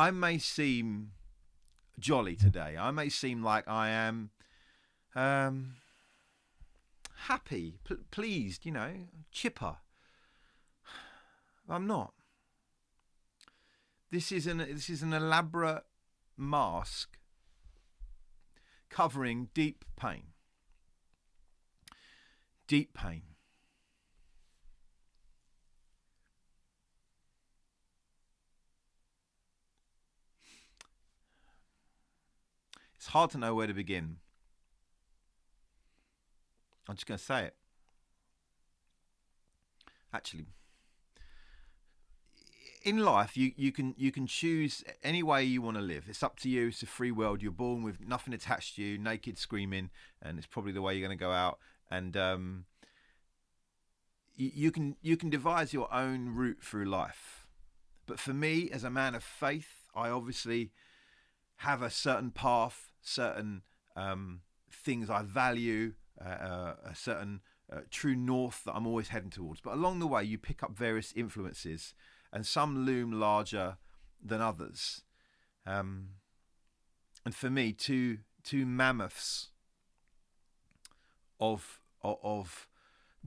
I may seem jolly today. I may seem like I am happy, pleased, chipper. I'm not. This is an elaborate mask covering deep pain. Deep pain. It's hard to know where to begin. I'm just going to say it. Actually, in life, you can choose any way you want to live. It's up to you. It's a free world. You're born with nothing attached to you, naked, screaming, and it's probably the way you're going to go out. And you can devise your own route through life. But for me, as a man of faith, I obviously have a certain path, certain things I value, a certain true north that I'm always heading towards. But along the way, you pick up various influences, and some loom larger than others. And for me, two mammoths of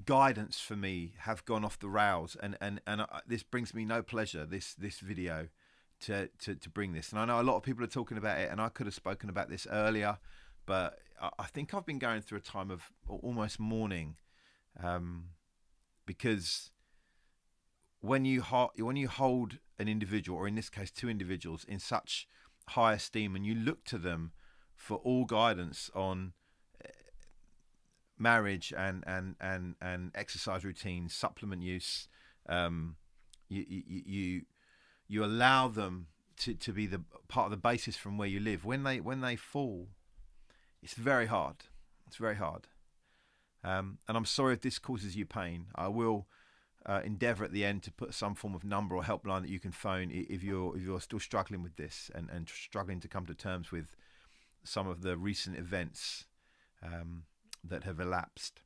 guidance for me have gone off the rails, and this brings me no pleasure. This video to bring this, and I know a lot of people are talking about it, and I could have spoken about this earlier, but I think I've been going through a time of almost mourning, because when you hold an individual, or in this case two individuals, in such high esteem, and you look to them for all guidance on marriage and exercise routines, supplement use, you allow them to be the part of the basis from where you live. When they fall, it's very hard. It's very hard. And I'm sorry if this causes you pain. I will endeavour at the end to put some form of number or helpline that you can phone if you're still struggling with this and struggling to come to terms with some of the recent events that have elapsed.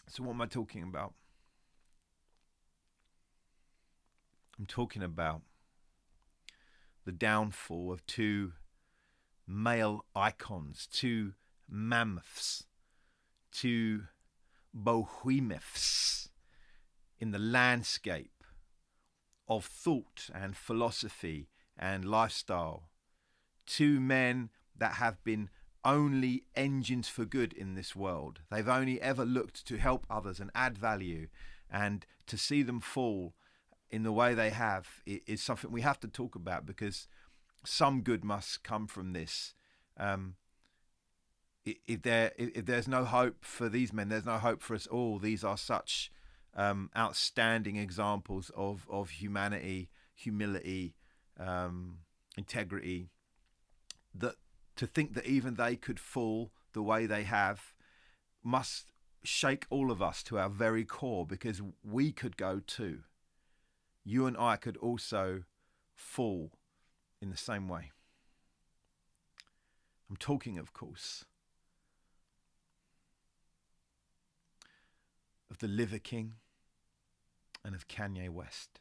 So what am I talking about? I'm talking about the downfall of two male icons, two mammoths, two behemoths in the landscape of thought and philosophy and lifestyle. Two men that have been only engines for good in this world. They've only ever looked to help others and add value, and to see them fall in the way they have is something we have to talk about, because some good must come from this. If there's no hope for these men, there's no hope for us all. These are such outstanding examples of humanity, humility, integrity, that to think that even they could fall the way they have must shake all of us to our very core, because we could go too. You and I could also fall in the same way. I'm talking, of course, of the Liver King and of Kanye West.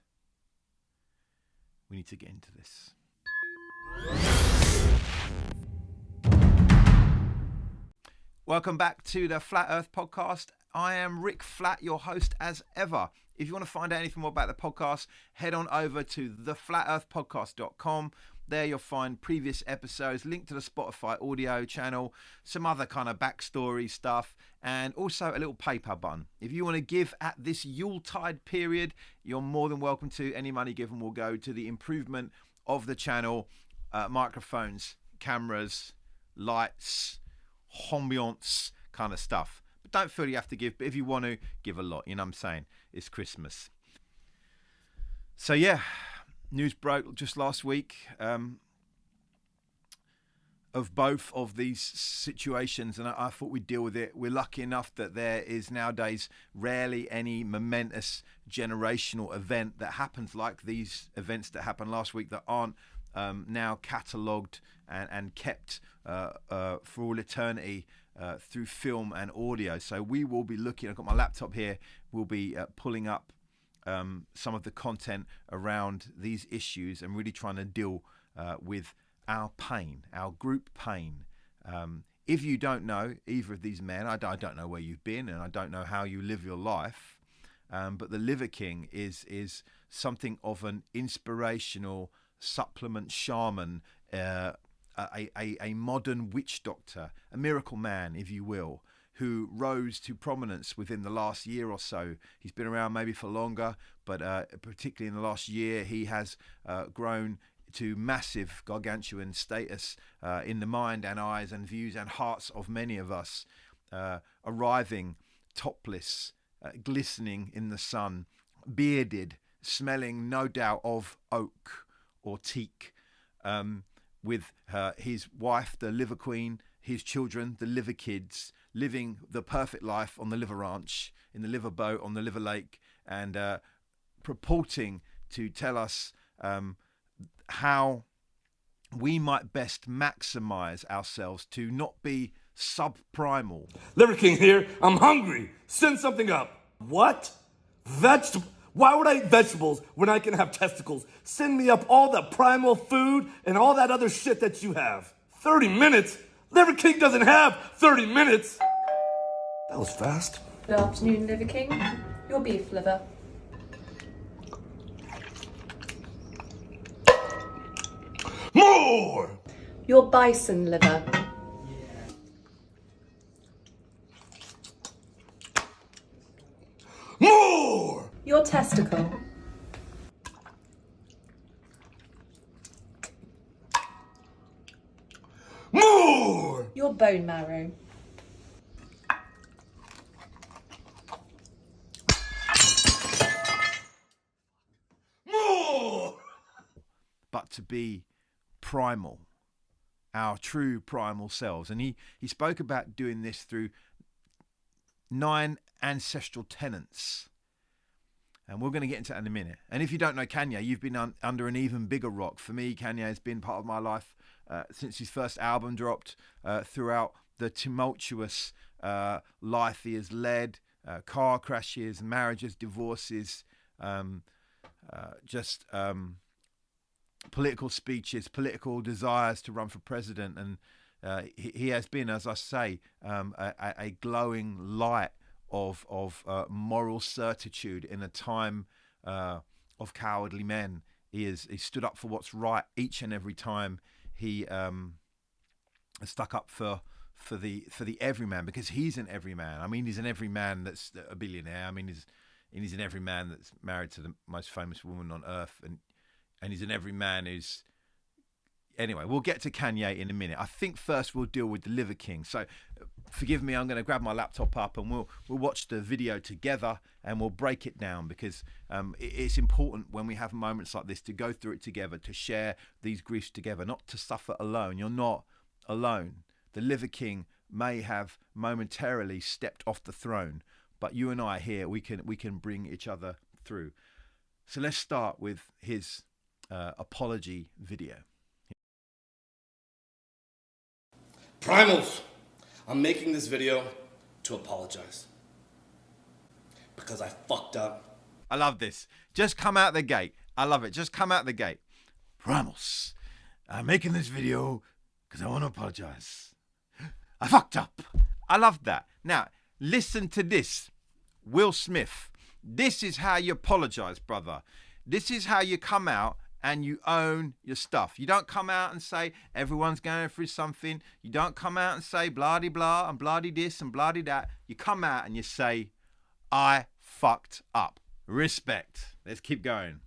We need to get into this. Welcome back to the Flat Earth Podcast. I am Rick Flat, your host as ever. If you want to find out anything more about the podcast, head on over to theflatearthpodcast.com. There you'll find previous episodes, link to the Spotify audio channel, some other kind of backstory stuff, and also a little PayPal button. If you want to give at this Yuletide period, you're more than welcome to. Any money given will go to the improvement of the channel, microphones, cameras, lights, ambiance kind of stuff. But don't feel you have to give, but if you want to, give a lot. You know what I'm saying? It's Christmas. So yeah, news broke just last week of both of these situations, and I thought we'd deal with it. We're lucky enough that there is nowadays rarely any momentous generational event that happens like these events that happened last week that aren't now catalogued and kept for all eternity through film and audio. So we will be looking, I've got my laptop here, we'll be pulling up some of the content around these issues and really trying to deal with our pain, our group pain. If you don't know either of these men, I don't know where you've been and I don't know how you live your life, but the Liver King is something of an inspirational supplement shaman, a modern witch doctor, a miracle man, if you will, who rose to prominence within the last year or so. He's been around maybe for longer, but particularly in the last year, he has grown to massive gargantuan status in the mind and eyes and views and hearts of many of us, arriving topless, glistening in the sun, bearded, smelling no doubt of oak or teak, with his wife, the Liver Queen, his children, the Liver Kids, living the perfect life on the Liver Ranch, in the Liver Boat, on the Liver Lake, and purporting to tell us how we might best maximize ourselves to not be subprimal. Liver King here. I'm hungry. Send something up. What? Vegetable? Why would I eat vegetables when I can have testicles? Send me up all the primal food and all that other shit that you have. 30 minutes? Liver King doesn't have 30 minutes. That was fast. Good afternoon, Liver King. Your beef liver. More! Your bison liver. More! Your testicle. More! Your bone marrow. More! But to be primal, our true primal selves. And he spoke about doing this through 9 ancestral tenets. And we're going to get into that in a minute. And if you don't know Kanye, you've been under an even bigger rock. For me, Kanye has been part of my life since his first album dropped, throughout the tumultuous life he has led, car crashes, marriages, divorces, political speeches, political desires to run for president. And he has been, as I say, a glowing light of moral certitude in a time of cowardly men. He stood up for what's right each and every time. He stuck up for the everyman, because he's an everyman. I mean, he's an everyman that's a billionaire. I mean, he's an everyman that's married to the most famous woman on earth, and he's an everyman who's... Anyway, we'll get to Kanye in a minute. I think first we'll deal with the Liver King. So forgive me, I'm going to grab my laptop up and we'll watch the video together and we'll break it down, because it's important when we have moments like this to go through it together, to share these griefs together, not to suffer alone. You're not alone. The Liver King may have momentarily stepped off the throne, but you and I here, we can bring each other through. So let's start with his apology video. Primals, I'm making this video to apologize. Because I fucked up. I love this. Just come out the gate. I love it. Just come out the gate. Primals, I'm making this video because I want to apologize. I fucked up. I love that. Now, listen to this. Will Smith. This is how you apologize, brother. This is how you come out and you own your stuff. You don't come out and say everyone's going through something. You don't come out and say blah blah and blah this and blah that. You come out and you say, I fucked up. Respect. Let's keep going.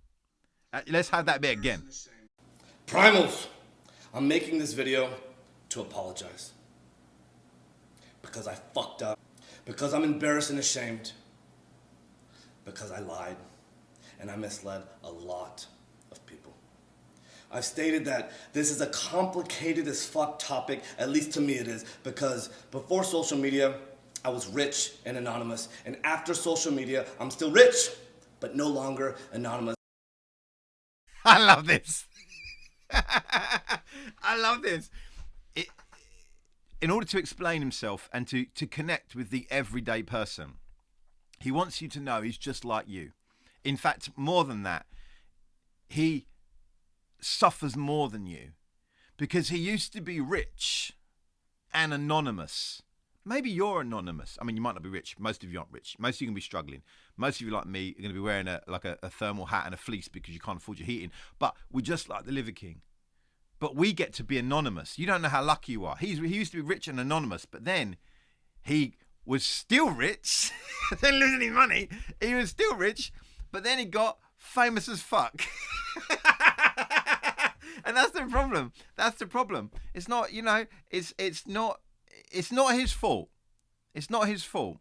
Let's have that bit again. Primals, I'm making this video to apologize. Because I fucked up. Because I'm embarrassed and ashamed. Because I lied. And I misled a lot of people. I've stated that this is a complicated as fuck topic, at least to me it is, because before social media, I was rich and anonymous, and after social media, I'm still rich, but no longer anonymous. I love this. I love this. In order to explain himself and to connect with the everyday person, he wants you to know he's just like you. In fact, more than that, he suffers more than you because he used to be rich and anonymous. Maybe you're anonymous. I mean, you might not be rich. Most of you aren't rich. Most of you are going to be struggling. Most of you, like me, are going to be wearing a thermal hat and a fleece because you can't afford your heating. But we're just like the Liver King. But we get to be anonymous. You don't know how lucky you are. He used to be rich and anonymous, but then he was still rich. Didn't lose any money. He was still rich, but then he got famous as fuck. And that's the problem. That's the problem. It's not, it's not his fault. It's not his fault.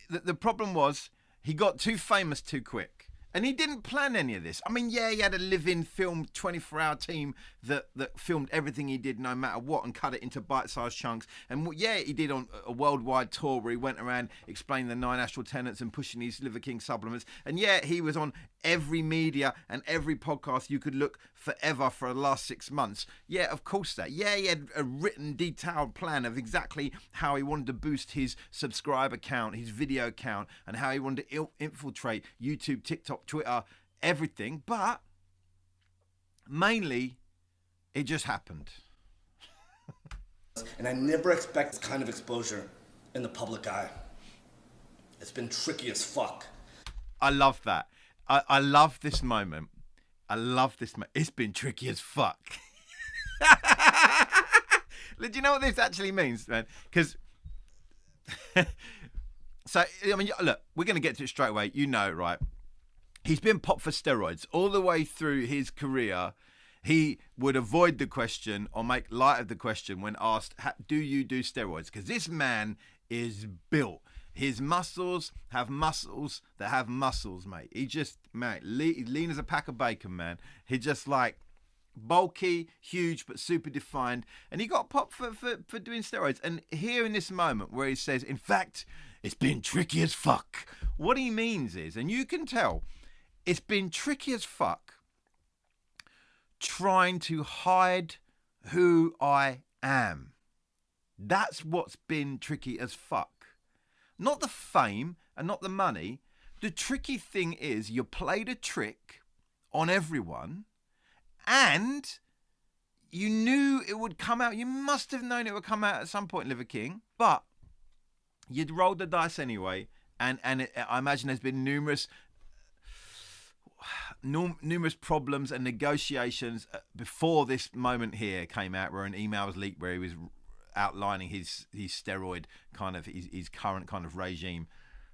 The problem was he got too famous too quick. And he didn't plan any of this. I mean, yeah, he had a live-in film 24-hour team that filmed everything he did no matter what and cut it into bite-sized chunks. And yeah, he did on a worldwide tour where he went around explaining the 9 astral tenets and pushing these Liver King supplements. And yeah, he was on every media and every podcast you could look forever for the last 6 months. Yeah, of course that. Yeah, he had a written, detailed plan of exactly how he wanted to boost his subscriber count, his video count, and how he wanted to infiltrate YouTube, TikTok, Twitter, everything. But mainly, it just happened. And I never expect this kind of exposure in the public eye. It's been tricky as fuck. I love that. I love this moment. I love this moment. It's been tricky as fuck. Do you know what this actually means, man? Because, so, I mean, look, we're going to get to it straight away. You know, right? He's been popped for steroids all the way through his career. He would avoid the question or make light of the question when asked, do you do steroids? Because this man is built. His muscles have muscles that have muscles, mate. He just, mate, lean as a pack of bacon, man. He just like bulky, huge, but super defined. And he got popped for doing steroids. And here in this moment where he says, in fact, it's been tricky as fuck. What he means is, and you can tell, it's been tricky as fuck trying to hide who I am. That's what's been tricky as fuck. Not the fame and not the money. The tricky thing is you played a trick on everyone and you knew it would come out. You must have known it would come out at some point, Liver King, but you'd rolled the dice anyway. And I imagine there's been numerous problems and negotiations before this moment here came out, where an email was leaked where he was outlining his steroid kind of his current kind of regime.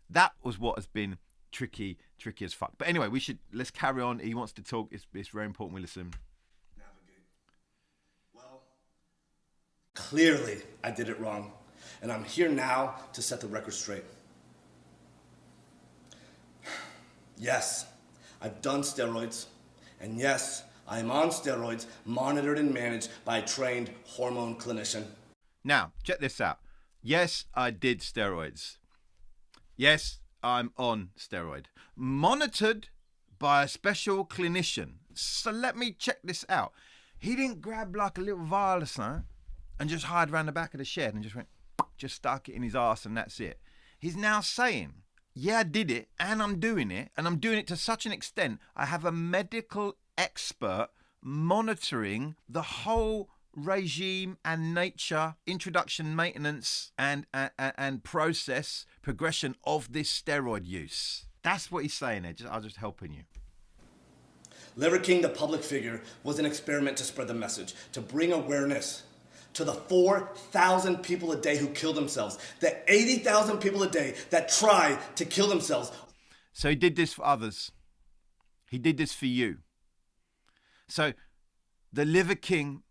That was what has been tricky as fuck. But anyway, let's carry on. He wants to talk. It's very important we listen. Navigate. Well, clearly I did it wrong, and I'm here now to set the record straight. Yes, I've done steroids, and yes, I am on steroids, monitored and managed by a trained hormone clinician. Now, check this out. Yes, I did steroids. Yes, I'm on steroid. Monitored by a special clinician. So let me check this out. He didn't grab like a little vial or something and just hide around the back of the shed and just stuck it in his ass and that's it. He's now saying, yeah, I did it and I'm doing it to such an extent I have a medical expert monitoring the whole regime and nature, introduction, maintenance and process progression of this steroid use. That's what he's saying there. I'm just helping you. Liver King, the public figure, was an experiment to spread the message, to bring awareness to the 4,000 people a day who kill themselves, the 80,000 people a day that try to kill themselves. So he did this for others. He did this for you. So the Liver King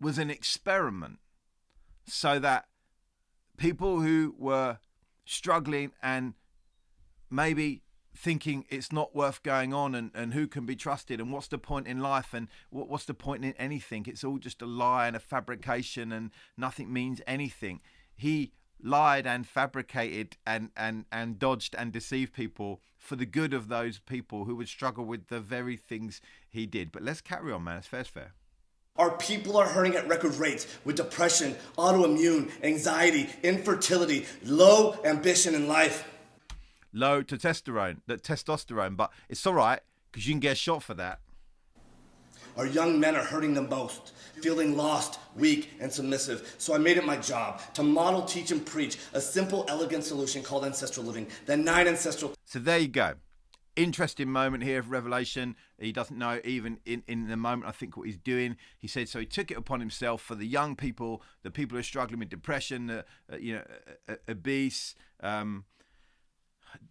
was an experiment so that people who were struggling and maybe thinking it's not worth going on and who can be trusted and what's the point in life and what's the point in anything, it's all just a lie and a fabrication and nothing means anything. He lied and fabricated and dodged and deceived people for the good of those people who would struggle with the very things he did. But let's carry on, man. It's fair. Our people are hurting at record rates with depression, autoimmune, anxiety, infertility, low ambition in life. low testosterone, but it's all right because you can get a shot for that. Our young men are hurting the most, feeling lost, weak, and submissive. So I made it my job to model, teach, and preach a simple, elegant solution called ancestral living. The 9 ancestral... So there you go. Interesting moment here of revelation. He doesn't know even in the moment, I think, what he's doing. He said, so he took it upon himself for the young people, the people who are struggling with depression, obese,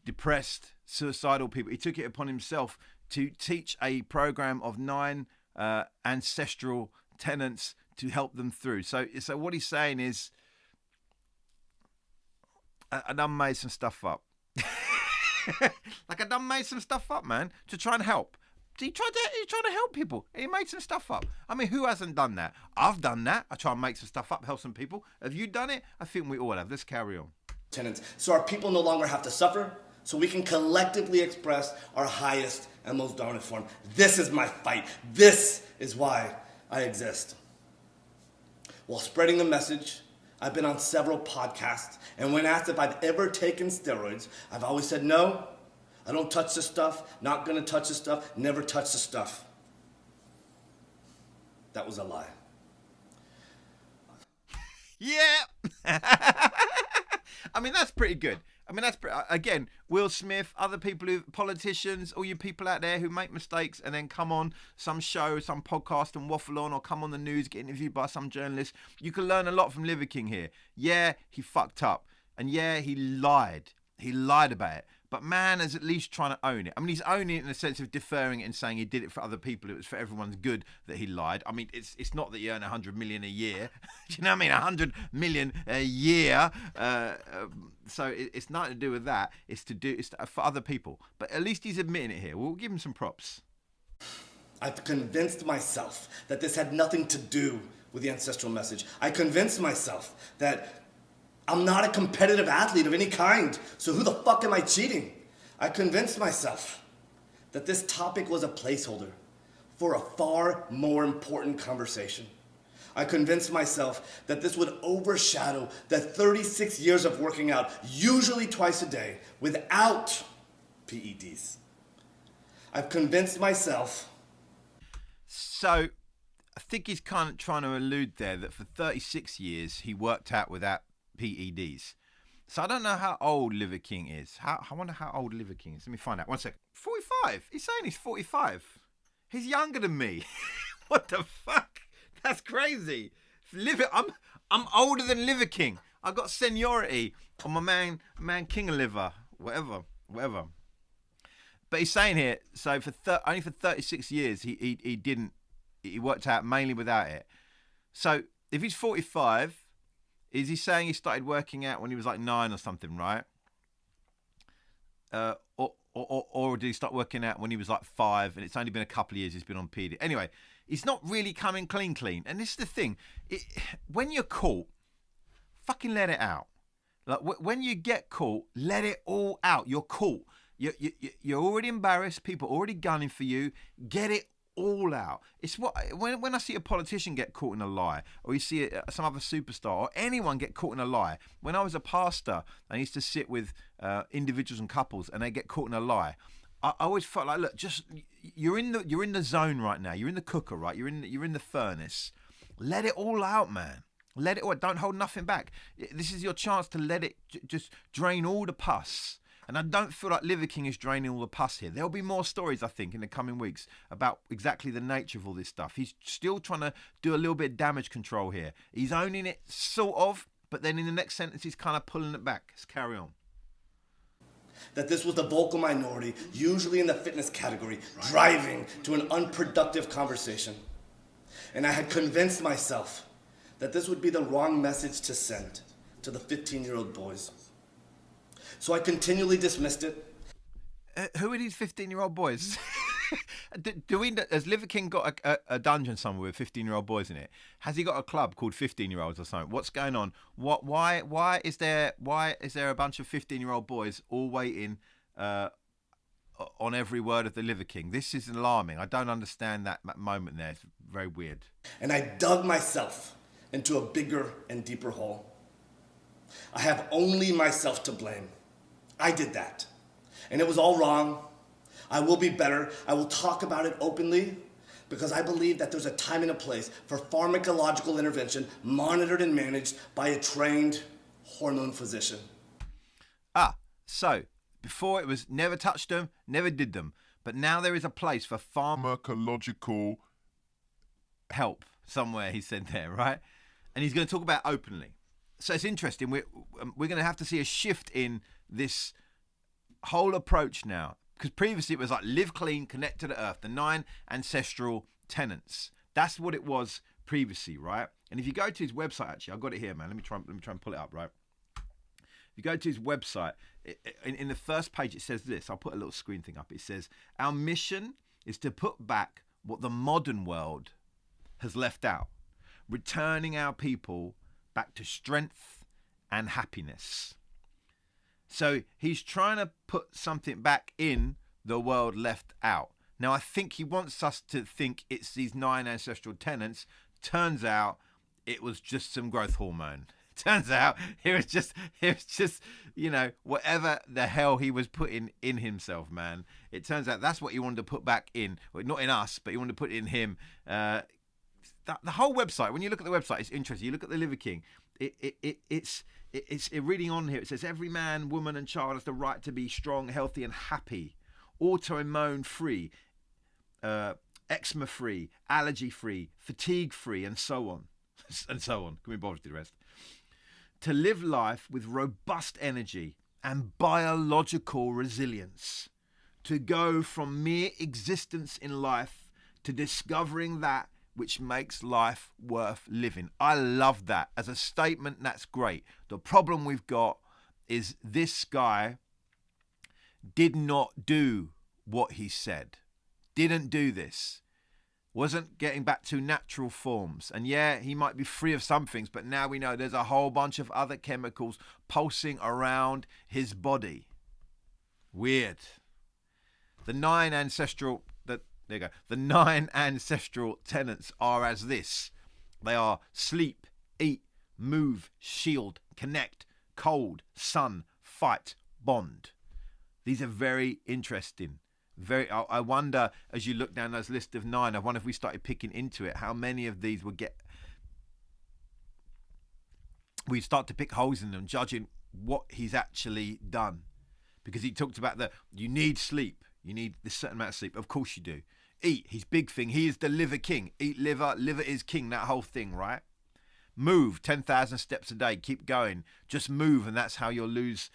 depressed, suicidal people. He took it upon himself to teach a program of 9 ancestral tenets to help them through. So what he's saying is, I done made some stuff up. Like I done made some stuff up, man, to try and help. He's trying to help people. He made some stuff up. I mean, who hasn't done that? I've done that. I try and make some stuff up, help some people. Have you done it? I think we all have. Let's carry on. Tenants, so our people no longer have to suffer, so we can collectively express our highest and most dominant form. This is my fight. This is why I exist. While spreading the message, I've been on several podcasts, and when asked if I've ever taken steroids, I've always said no. I don't touch the stuff, not gonna touch the stuff, never touch the stuff. That was a lie. Yeah. I mean, that's pretty good. I mean, again, Will Smith, other people, politicians, all you people out there who make mistakes and then come on some show, some podcast and waffle on, or come on the news, get interviewed by some journalist. You can learn a lot from Liver King here. Yeah, he fucked up. And yeah, he lied. He lied about it. But man is at least trying to own it. I mean, he's owning it in the sense of deferring it and saying he did it for other people. It was for everyone's good that he lied. I mean, it's not that you earn 100 million a year. Do you know what I mean? 100 million a year. So it's nothing to do with that. It's for other people. But at least he's admitting it here. We'll give him some props. I've convinced myself that this had nothing to do with the ancestral message. I convinced myself that I'm not a competitive athlete of any kind, so who the fuck am I cheating? I convinced myself that this topic was a placeholder for a far more important conversation. I convinced myself that this would overshadow the 36 years of working out, usually twice a day, without PEDs. I've convinced myself. So, I think he's kind of trying to allude there that for 36 years he worked out without PEDs. So I don't know how old Liver King is. I wonder how old Liver King is. Let me find out. 1 second. 45. He's saying he's 45. He's younger than me. What the fuck? That's crazy. I'm older than Liver King. I got seniority on my man King of Liver. Whatever. But he's saying here, so only for 36 years he worked out mainly without it. So if he's 45, is he saying he started working out when he was like 9 or something, right? Or did he start working out when he was like 5 and it's only been a couple of years he's been on PD? Anyway, he's not really coming clean. And this is the thing. When you're caught, fucking let it out. Like when you get caught, let it all out. You're caught. You're already embarrassed. People are already gunning for you. Get it all out. It's what when I see a politician get caught in a lie, or you see some other superstar or anyone get caught in a lie. When I was a pastor, I used to sit with individuals and couples, and they get caught in a lie. I always felt like, look, just you're in the zone right now. You're in the cooker, right? You're in the furnace. Let it all out, man. Let it all. Don't hold nothing back. This is your chance to let it just drain all the pus. And I don't feel like Liver King is draining all the pus here. There'll be more stories, I think, in the coming weeks about exactly the nature of all this stuff. He's still trying to do a little bit of damage control here. He's owning it, sort of, but then in the next sentence, he's kind of pulling it back. Let's carry on. That this was the vocal minority, usually in the fitness category, driving to an unproductive conversation. And I had convinced myself that this would be the wrong message to send to the 15-year-old boys. So I continually dismissed it. Who are these 15-year-old boys? Has Liver King got a dungeon somewhere with 15-year-old boys in it? Has he got a club called 15-year-olds or something? What's going on? Why is there a bunch of 15-year-old boys all waiting on every word of the Liver King? This is alarming. I don't understand that moment there. It's very weird. And I dug myself into a bigger and deeper hole. I have only myself to blame. I did that. And it was all wrong. I will be better. I will talk about it openly because I believe that there's a time and a place for pharmacological intervention monitored and managed by a trained hormone physician. So before it was never touched them, never did them. But now there is a place for pharmacological help somewhere, he said there, right? And he's going to talk about openly. So it's interesting. We're going to have to see a shift in this whole approach now. Because previously it was like live clean, connect to the earth, the 9 ancestral tenets. That's what it was previously, right? And if you go to his website, actually, I've got it here, man. Let me try and pull it up, right? If you go to his website, in the first page it says this. I'll put a little screen thing up. It says, our mission is to put back what the modern world has left out, returning our people back to strength and happiness. So he's trying to put something back in the world left out. Now, I think he wants us to think it's these 9 ancestral tenets. Turns out it was just some growth hormone. Turns out it was just, whatever the hell he was putting in himself, man. It turns out that's what he wanted to put back in. Well, not in us, but he wanted to put it in him. The whole website, when you look at the website, it's interesting. You look at the Liver King, it's reading on here. It says every man, woman and child has the right to be strong, healthy and happy, autoimmune free, eczema free, allergy free, fatigue free, and so on. And so on. Can we bother to do the rest? To live life with robust energy and biological resilience. To go from mere existence in life to discovering that which makes life worth living. I love that. As a statement, that's great. The problem we've got is this guy did not do what he said. Didn't do this. Wasn't getting back to natural forms. And yeah, he might be free of some things, but now we know there's a whole bunch of other chemicals pulsing around his body. Weird. The 9 ancestral tenets are as this. They are sleep, eat, move, shield, connect, cold, sun, fight, bond. These are very interesting. I wonder, as you look down those list of 9, I wonder if we started picking into it, how many of these we start to pick holes in them, judging what he's actually done. Because he talked about you need sleep. You need this certain amount of sleep. Of course you do. Eat, his big thing. He is the liver king. Eat liver, liver is king, that whole thing, right? Move, 10,000 steps a day. Keep going. Just move, and that's how you'll lose...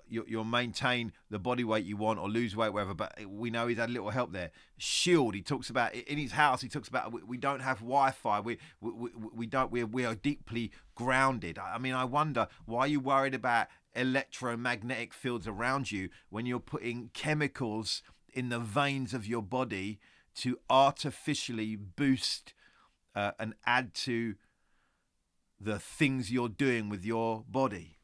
You'll maintain the body weight you want or lose weight, whatever. But we know he's had a little help there. Shield. He talks about in his house. He talks about we don't have Wi-Fi. We are deeply grounded. I mean, I wonder why are you worried about electromagnetic fields around you when you're putting chemicals in the veins of your body to artificially boost and add to the things you're doing with your body.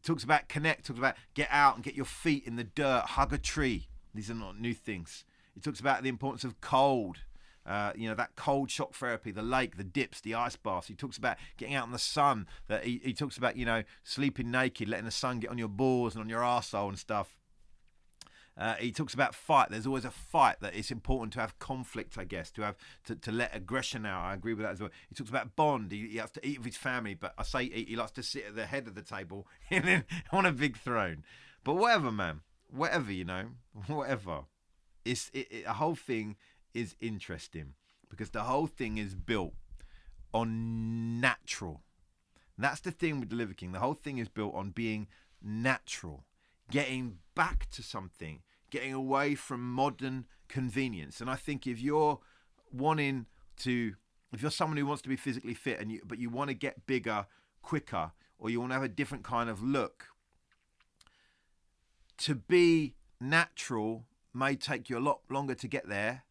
Talks about connect, talks about get out and get your feet in the dirt, hug a tree. These are not new things. He talks about the importance of cold, that cold shock therapy, the lake, the dips, the ice baths. He talks about getting out in the sun. That he talks about, sleeping naked, letting the sun get on your balls and on your arsehole and stuff. He talks about fight. There's always a fight, that it's important to have conflict, I guess, to let aggression out. I agree with that as well. He talks about bond. He has to eat with his family, but I say eat, he likes to sit at the head of the table on a big throne. But whatever, man. Whatever, whatever. The whole thing is interesting because the whole thing is built on natural. And that's the thing with the Liver King. The whole thing is built on being natural. Getting back to something, getting away from modern convenience. And I think if you're someone who wants to be physically fit but you want to get bigger quicker, or you want to have a different kind of look, to be natural may take you a lot longer to get there.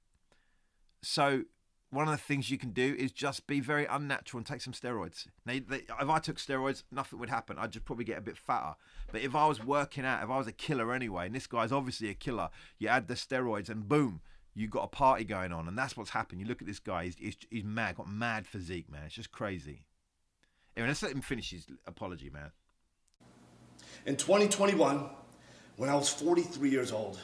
So one of the things you can do is just be very unnatural and take some steroids. Now, if I took steroids, nothing would happen. I'd just probably get a bit fatter. But if I was working out, if I was a killer anyway, and this guy's obviously a killer, you add the steroids and boom, you got a party going on. And that's what's happened. You look at this guy, he's mad, got mad physique, man. It's just crazy. Anyway, let's let him finish his apology, man. In 2021, When I was 43 years old,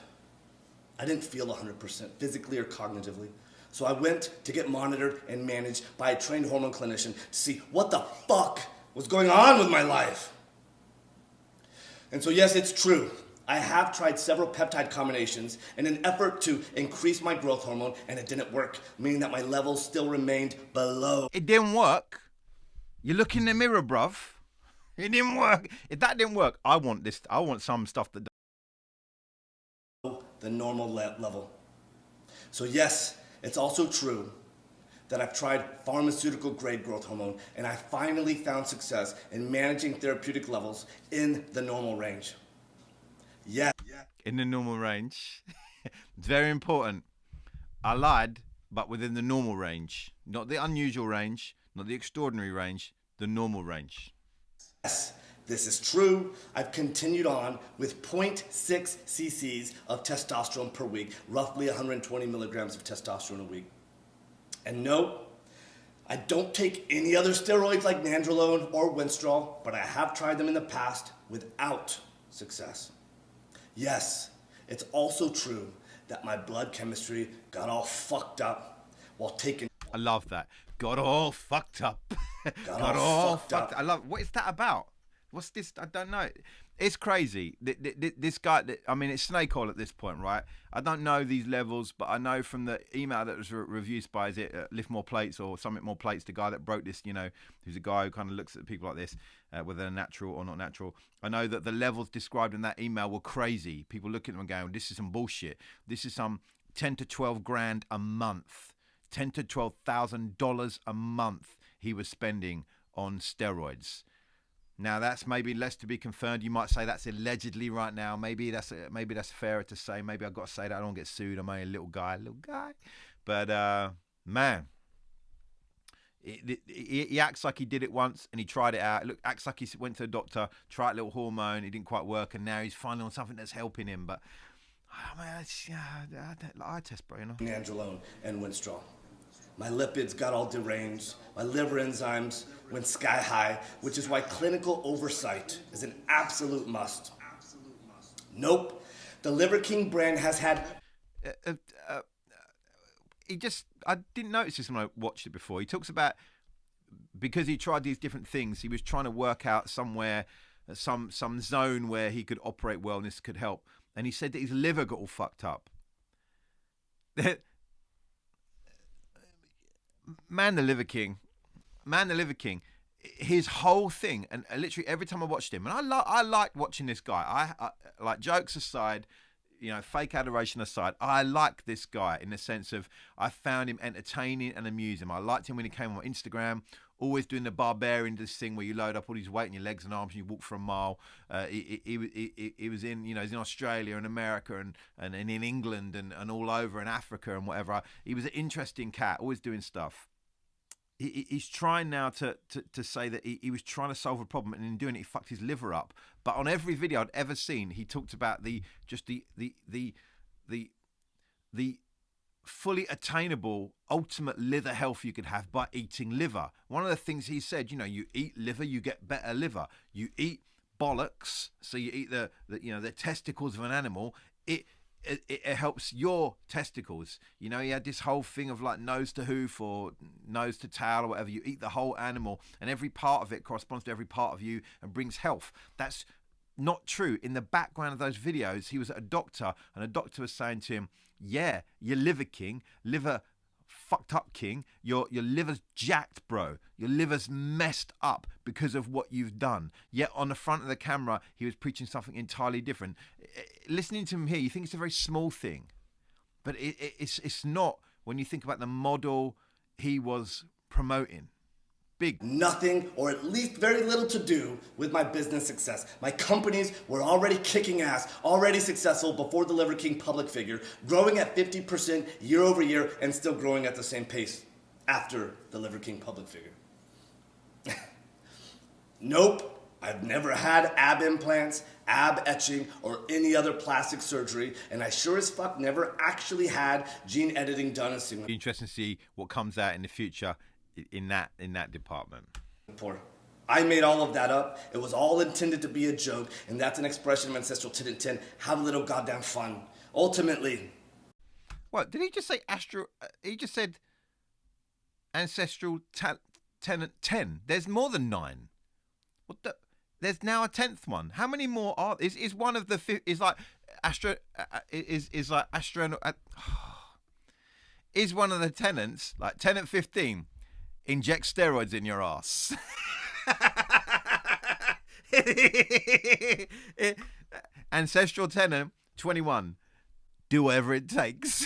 I didn't feel 100% physically or cognitively. So I went to get monitored and managed by a trained hormone clinician to see what the fuck was going on with my life. And so yes, it's true. I have tried several peptide combinations in an effort to increase my growth hormone, and it didn't work, meaning that my levels still remained below. It didn't work. You look in the mirror, bruv. It didn't work. If that didn't work, I want this. I want some stuff that The normal level. So yes, it's also true that I've tried pharmaceutical grade growth hormone, and I finally found success in managing therapeutic levels in the normal range. Yeah. in the normal range. It's very important. I lied, but within the normal range, not the unusual range, not the extraordinary range, the normal range. Yes, this is true. I've continued on with 0.6 cc's of testosterone per week, roughly 120 milligrams of testosterone a week. And no, I don't take any other steroids like nandrolone or Winstrol, but I have tried them in the past without success. Yes, it's also true that my blood chemistry got all fucked up while taking... I love that. Got all fucked up. Got all fucked up. I love. What is that about? What's this? I don't know. It's crazy. This guy. I mean, it's snake oil at this point, right? I don't know these levels, but I know from the email that was reviewed by, is it Lift More Plates or Summit More Plates, the guy that broke this, you know, who's a guy who kind of looks at people like this, whether they're natural or not natural. I know that the levels described in that email were crazy. People look at them and going, this is some bullshit. This is some 10 to 12 grand a month. $10,000 to $12,000 a month he was spending on steroids. Now that's maybe less to be confirmed. You might say that's allegedly right now. Maybe that's fairer to say. Maybe I've got to say that I don't get sued. I'm only a little guy. But man, he acts like he did it once and he tried it out. Look, acts like he went to a doctor, tried a little hormone, it didn't quite work, and now he's finally on something that's helping him. But I mean, I test, bro, you know. Nandrolone and Winstrol. My lipids got all deranged. My liver enzymes went sky high, which is why clinical oversight is an absolute must. Nope. The Liver King brand has had... I didn't notice this when I watched it before. He talks about, because he tried these different things, he was trying to work out somewhere, some zone where he could operate well and this could help. And he said that his liver got all fucked up. Man, the Liver King, his whole thing, and literally every time I watched him, and I liked watching this guy. I like, jokes aside, you know, fake adoration aside, I like this guy in the sense of I found him entertaining and amusing. I liked him when he came on Instagram, always doing the barbarian, this thing where you load up all these weight in your legs and arms and you walk for a mile. He was in, you know, he's in Australia and America and in England and all over in Africa and whatever. He was an interesting cat, always doing stuff. He's trying now to say that he was trying to solve a problem, and in doing it he fucked his liver up. But on every video I'd ever seen, he talked about the fully attainable ultimate liver health you could have by eating liver. One of the things he said, you know, you eat liver, you get better liver. You eat bollocks, so you eat the testicles of an animal, it helps your testicles. You know, he had this whole thing of like nose to hoof or nose to tail or whatever. You eat the whole animal and every part of it corresponds to every part of you and brings health. That's not true. In the background of those videos, he was at a doctor and a doctor was saying to him, yeah, your liver king, liver fucked up king, your liver's jacked, bro. Your liver's messed up because of what you've done. Yet on the front of the camera, he was preaching something entirely different. Listening to him here, you think it's a very small thing, but it's not when you think about the model he was promoting. Big. Nothing, or at least very little, to do with my business success. My companies were already kicking ass, already successful before the Liver King public figure, growing at 50% year over year and still growing at the same pace after the Liver King public figure. Nope. I've never had ab implants, ab etching, or any other plastic surgery, and I sure as fuck never actually had gene editing done in Interesting to see what comes out in the future in that department. Poor. I made all of that up. It was all intended to be a joke, and that's an expression of ancestral 10 and 10. Have a little goddamn fun. Ultimately, What did he just say? He just said ancestral tenant 10. There's more than 9. What the? There's now a 10th one. How many more are? Is one of the is like astro is like astro is one of the tenants like tenant 15 inject steroids in your ass? Ancestral tenant 21. Do whatever it takes.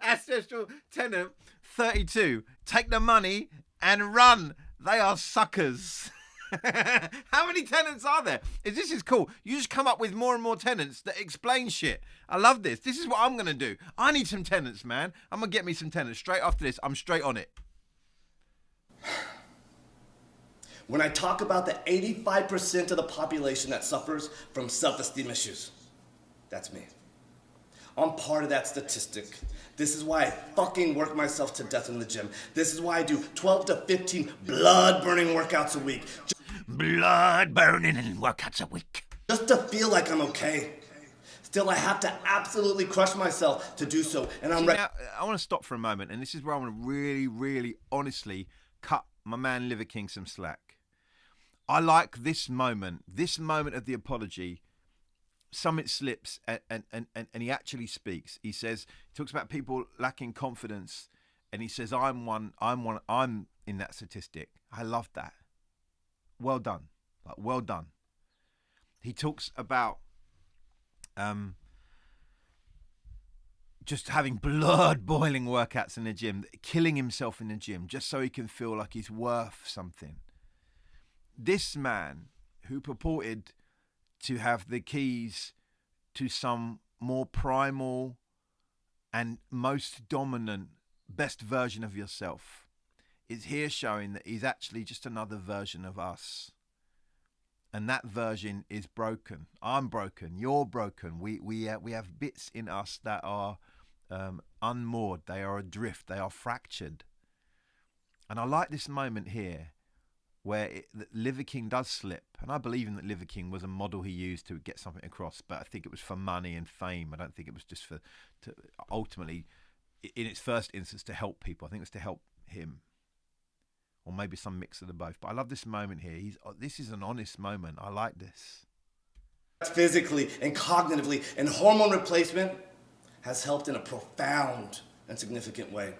Ancestral tenant 32. Take the money and run. They are suckers. How many tenants are there? This is cool. You just come up with more and more tenants that explain shit. I love this. This is what I'm going to do. I need some tenants, man. I'm going to get me some tenants. Straight after this, I'm straight on it. when I talk about the 85% of the population that suffers from self-esteem issues, that's me. I'm part of that statistic. This is why I fucking work myself to death in the gym. This is why I do 12 to 15 blood-burning workouts a week. Blood-burning workouts a week. Just to feel like I'm okay. Still, I have to absolutely crush myself to do so, and I'm ready. Now, I want to stop for a moment, and this is where I want to really, really honestly cut my man Liver King some slack. I like this moment of the apology. Summit slips and he actually speaks. He talks about people lacking confidence, and he says, I'm in that statistic. I love that. Well done. Like, well done. He talks about just having blood boiling workouts in the gym, killing himself in the gym just so he can feel like he's worth something. This man who purported to have the keys to some more primal and most dominant, best version of yourself is here showing that he's actually just another version of us. And that version is broken. I'm broken. You're broken. We have bits in us that are unmoored. They are adrift. They are fractured. And I like this moment here where Liver King does slip. And I believe in that Liver King was a model he used to get something across. But I think it was for money and fame. I don't think it was just to ultimately, in its first instance, to help people. I think it was to help him. Or maybe some mix of the both. But I love this moment here. This is an honest moment. I like this. Physically and cognitively, and hormone replacement has helped in a profound and significant way.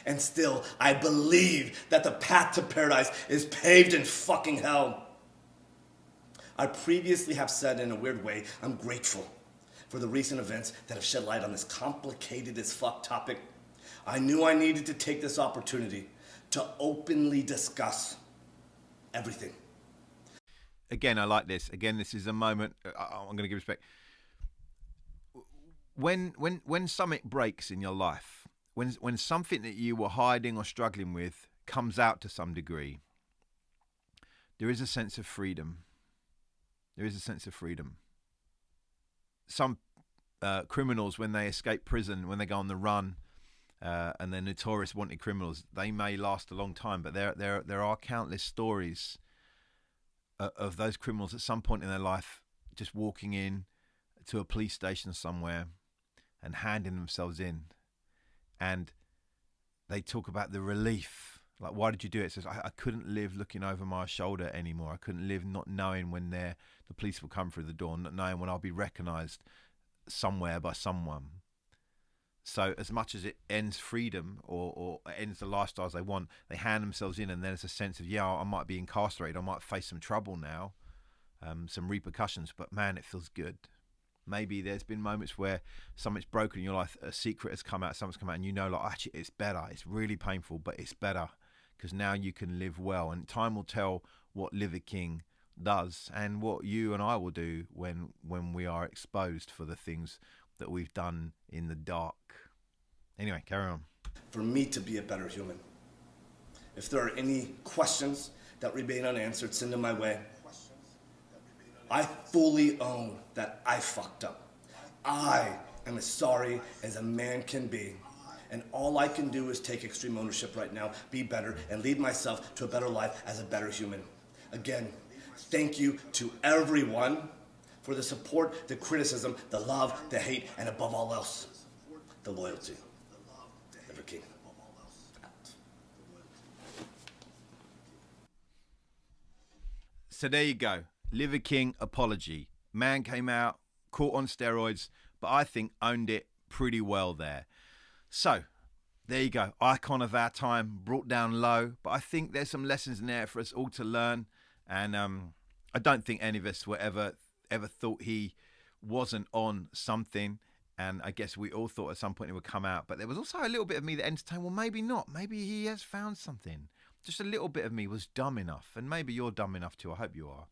And still, I believe that the path to paradise is paved in fucking hell. I previously have said in a weird way, I'm grateful for the recent events that have shed light on this complicated as fuck topic. I knew I needed to take this opportunity to openly discuss everything. Again, I like this. Again, this is a moment. I'm going to give respect. When something breaks in your life, when something that you were hiding or struggling with comes out to some degree, there is a sense of freedom. There is a sense of freedom. Some criminals, when they escape prison, when they go on the run, and they're notorious wanted criminals, they may last a long time, but there are countless stories of those criminals at some point in their life just walking in to a police station somewhere and handing themselves in, and they talk about the relief. Like, why did you do it? It says, I couldn't live looking over my shoulder anymore. I couldn't live not knowing when the police will come through the door, not knowing when I'll be recognised somewhere by someone. So as much as it ends freedom or ends the lifestyles they want, they hand themselves in, and then there's a sense of, I might be incarcerated, I might face some trouble now, some repercussions, but man, it feels good. Maybe there's been moments where something's broken in your life, a secret has come out, something's come out, and you know, like, actually, it's better. It's really painful, but it's better because now you can live well. And time will tell what Liver King does and what you and I will do when we are exposed for the things that we've done in the dark. Anyway, carry on. For me to be a better human. If there are any questions that remain unanswered, send them my way. I fully own that I fucked up. I am as sorry as a man can be. And all I can do is take extreme ownership right now, be better, and lead myself to a better life as a better human. Again, thank you to everyone for the support, the criticism, the love, the hate, and above all else, the loyalty. Liver King. So there you go. Liver King apology. Man came out, caught on steroids, but I think owned it pretty well there. So there you go. Icon of our time, brought down low, but I think there's some lessons in there for us all to learn. And I don't think any of us were ever thought he wasn't on something. And I guess we all thought at some point it would come out. But there was also a little bit of me that entertained, well, maybe not. Maybe he has found something. Just a little bit of me was dumb enough. And maybe you're dumb enough too. I hope you are.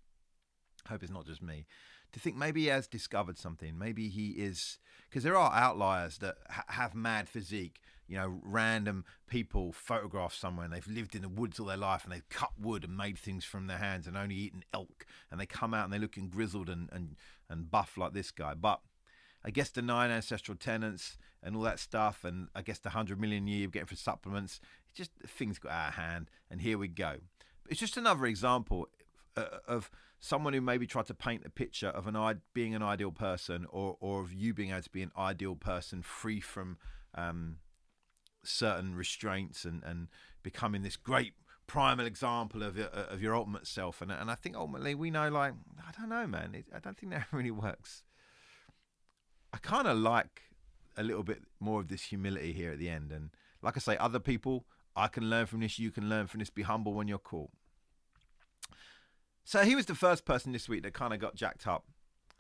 I hope it's not just me. To think maybe he has discovered something. Maybe he is... Because there are outliers that have mad physique. You know, random people photographed somewhere and they've lived in the woods all their life and they've cut wood and made things from their hands and only eaten elk. And they come out and they're looking grizzled and buff like this guy. But I guess the 9 ancestral tenets and all that stuff, and I guess the 100 million a year you're getting for supplements, it's just things got out of hand, and here we go. It's just another example of someone who maybe tried to paint a picture of being an ideal person, or of you being able to be an ideal person free from certain restraints and becoming this great primal example of your ultimate self. And I think ultimately we know, like, I don't know, man. I don't think that really works. I kind of like a little bit more of this humility here at the end. And like I say, other people, I can learn from this. You can learn from this. Be humble when you're caught. So he was the first person this week that kind of got jacked up.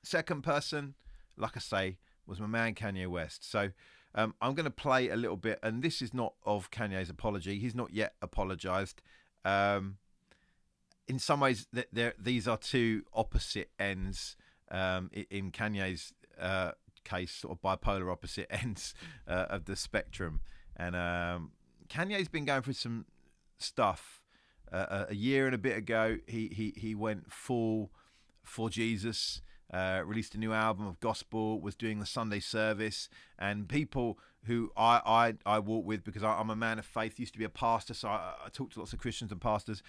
Second person, like I say, was my man Kanye West. So I'm going to play a little bit. And this is not of Kanye's apology. He's not yet apologized. In some ways, these are two opposite ends in Kanye's case, sort of bipolar opposite ends of the spectrum. And Kanye's been going through some stuff. A year and a bit ago, he went full for Jesus, released a new album of gospel, was doing the Sunday service, and people who I walk with, because I'm a man of faith, used to be a pastor, so I talk to lots of Christians and pastors.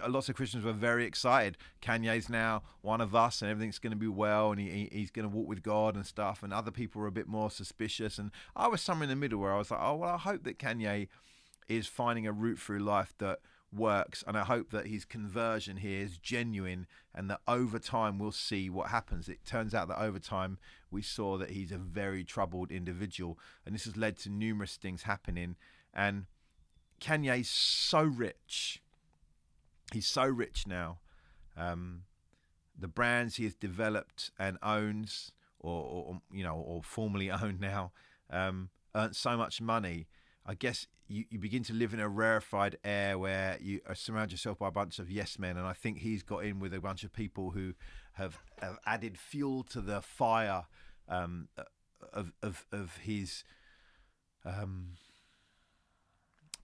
Lots of Christians were very excited. Kanye's now one of us, and everything's going to be well, and he's going to walk with God and stuff. And other people were a bit more suspicious, and I was somewhere in the middle where I was like, oh well, I hope that Kanye is finding a route through life that works, and I hope that his conversion here is genuine, and that over time we'll see what happens. It turns out that over time we saw that he's a very troubled individual, and this has led to numerous things happening. And Kanye's so rich. He's so rich now. The brands he has developed and owns, or formerly owned now, earn so much money. I guess you begin to live in a rarefied air where you surround yourself by a bunch of yes men, and I think he's got in with a bunch of people who have added fuel to the fire of his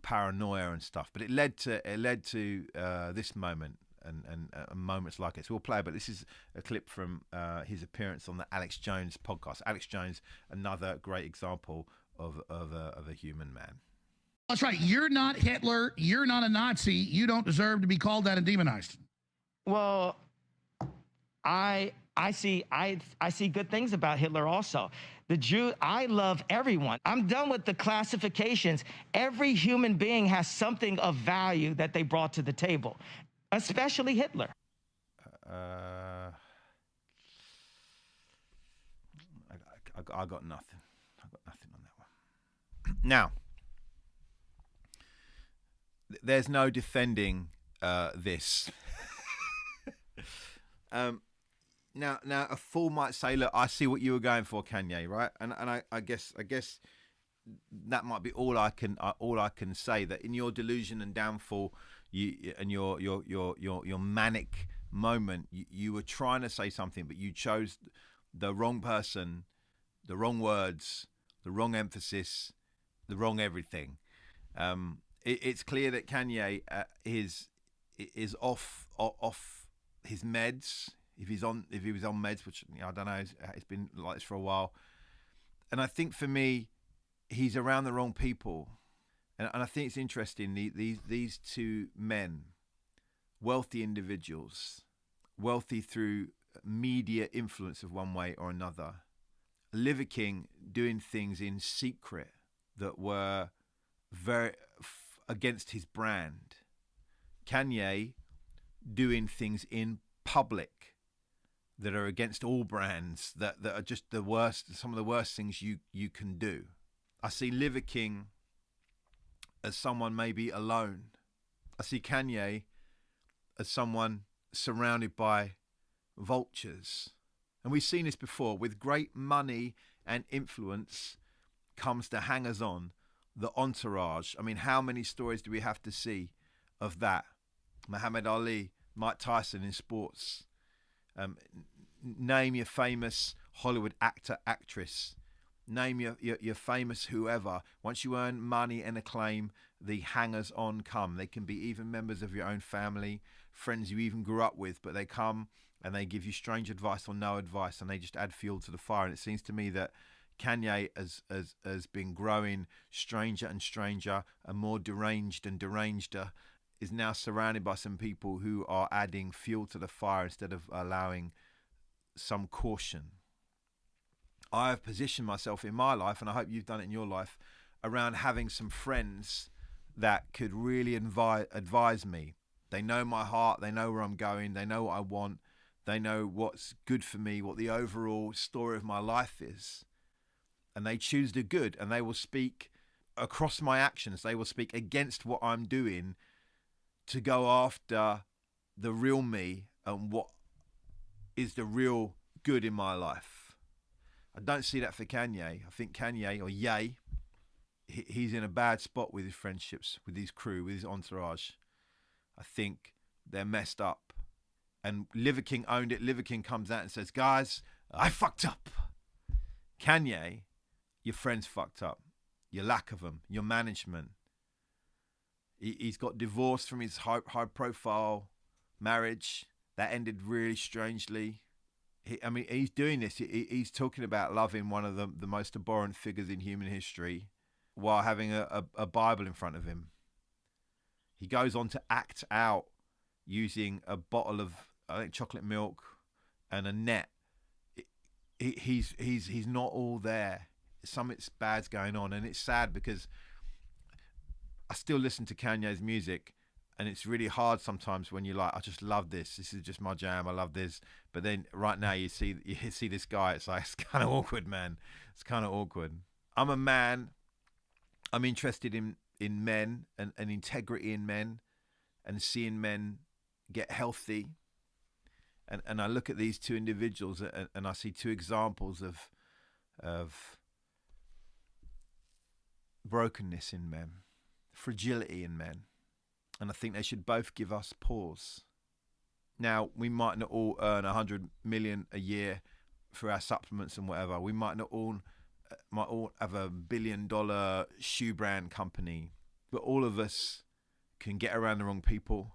paranoia and stuff. But it led to this moment and moments like it. So we'll play, but this is a clip from his appearance on the Alex Jones podcast. Alex Jones, another great example of a human man. That's right. You're not Hitler. You're not a Nazi. You don't deserve to be called that and demonized. Well, I see good things about Hitler also. The Jew, I love everyone. I'm done with the classifications. Every human being has something of value that they brought to the table, especially Hitler. I got nothing. I got nothing on that one. Now, there's no defending this. Now, a fool might say, "Look, I see what you were going for, Kanye, right?" And I guess that might be all I can say. That in your delusion and downfall, and your manic moment, you were trying to say something, but you chose the wrong person, the wrong words, the wrong emphasis, the wrong everything. It's clear that Kanye is off his meds. If he was on meds, which I don't know, it's been like this for a while. And I think for me, he's around the wrong people. And I think it's interesting, these two men, wealthy individuals, wealthy through media influence of one way or another. Liver King doing things in secret that were very against his brand. Kanye doing things in public that are against all brands, that are just the worst, some of the worst things you can do. I see Liver King as someone maybe alone. I see Kanye as someone surrounded by vultures. And we've seen this before. With great money and influence comes the hangers-on, the entourage. I mean, how many stories do we have to see of that? Muhammad Ali, Mike Tyson in sports. Name your famous Hollywood actor, actress. Name your famous whoever. Once you earn money and acclaim, the hangers-on come. They can be even members of your own family, friends you even grew up with, but they come and they give you strange advice or no advice, and they just add fuel to the fire. And it seems to me that Kanye has been growing stranger and stranger, and more deranged and derangeder, is now surrounded by some people who are adding fuel to the fire instead of allowing some caution. I have positioned myself in my life, and I hope you've done it in your life, around having some friends that could really advise me. They know my heart, they know where I'm going, they know what I want, they know what's good for me, what the overall story of my life is. And they choose the good, and they will speak across my actions. They will speak against what I'm doing to go after the real me and what is the real good in my life. I don't see that for Kanye. I think Kanye, or Ye, he's in a bad spot with his friendships, with his crew, with his entourage. I think they're messed up. And Liver King owned it. Liver King comes out and says, guys, I fucked up. Kanye, your friends fucked up. Your lack of them, your management. He's got divorced from his high-profile marriage. That ended really strangely. He's doing this. He's talking about loving one of the most abhorrent figures in human history while having a Bible in front of him. He goes on to act out using a bottle of, I think, chocolate milk and a net. He's not all there. Something bad's going on, and it's sad because I still listen to Kanye's music, and it's really hard sometimes when you're like, I just love this. This is just my jam. I love this. But then right now you see this guy. It's like, it's kind of awkward, man. It's kind of awkward. I'm a man. I'm interested in men and integrity in men, and seeing men get healthy. And I look at these two individuals and I see two examples of brokenness in men, fragility in men. And I think they should both give us pause. Now, we might not all earn 100 million a year for our supplements and whatever. We might all have $1 billion shoe brand company, but all of us can get around the wrong people.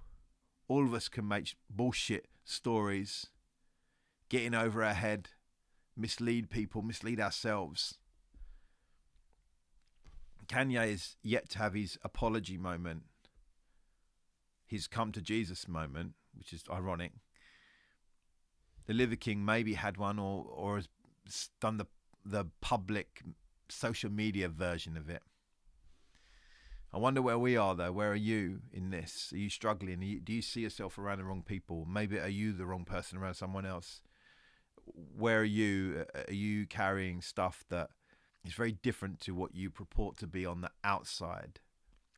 All of us can make bullshit stories, get in over our head, mislead people, mislead ourselves. Kanye is yet to have his apology moment, his come to Jesus moment, which is ironic. The Liver King maybe had one or has done the public social media version of it. I wonder where we are, though. Where are you in this? Are you struggling? Do you see yourself around the wrong people? Maybe are you the wrong person around someone else? Where are you? Are you carrying stuff that is very different to what you purport to be on the outside?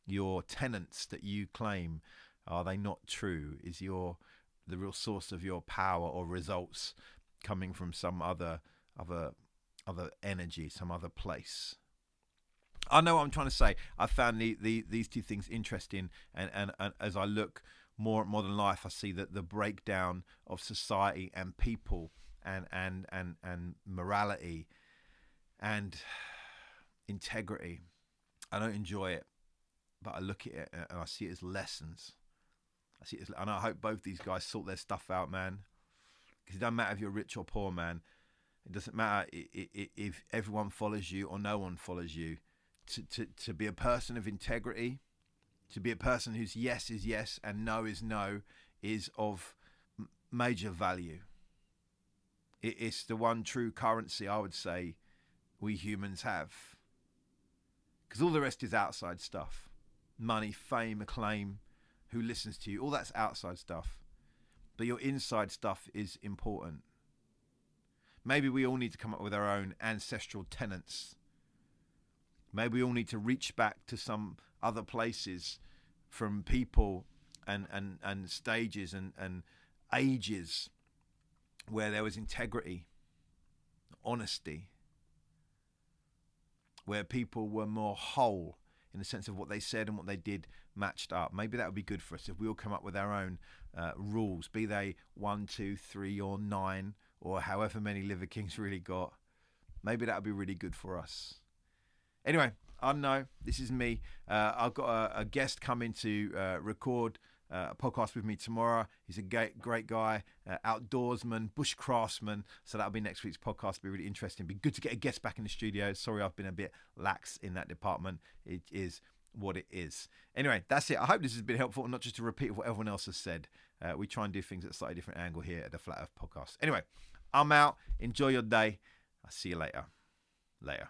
Your tenets that you claim, are they not true? Is the real source of your power or results coming from some other energy, some other place? I know what I'm trying to say. I found these two things interesting, and as I look more at modern life, I see that the breakdown of society and people and morality and integrity. I don't enjoy it, but I look at it and I see it as lessons. And I hope both these guys sort their stuff out, man. Because it doesn't matter if you're rich or poor, man. It doesn't matter if everyone follows you or no one follows you. to be a person of integrity, to be a person whose yes is yes and no is no, is of major value. It's the one true currency, I would say, we humans have. Because all the rest is outside stuff. Money, fame, acclaim, who listens to you, all that's outside stuff. But your inside stuff is important. Maybe we all need to come up with our own ancestral tenets. Maybe we all need to reach back to some other places from people and stages and ages where there was integrity, honesty, where people were more whole in the sense of what they said and what they did matched up. Maybe that would be good for us if we all come up with our own rules, be they 1, 2, 3 or 9 or however many Liver Kings really got. Maybe that would be really good for us. Anyway, I don't know. This is me. I've got a guest coming to record a podcast with me tomorrow. He's a great guy, outdoorsman, bushcraftsman. So that'll be next week's podcast. It'll be really interesting. Be good to get a guest back in the studio. Sorry, I've been a bit lax in that department. It is what it is. Anyway, that's it. I hope this has been helpful, and not just to repeat what everyone else has said. We try and do things at a slightly different angle here at the Flat Earth Podcast. Anyway, I'm out. Enjoy your day. I'll see you later. Later.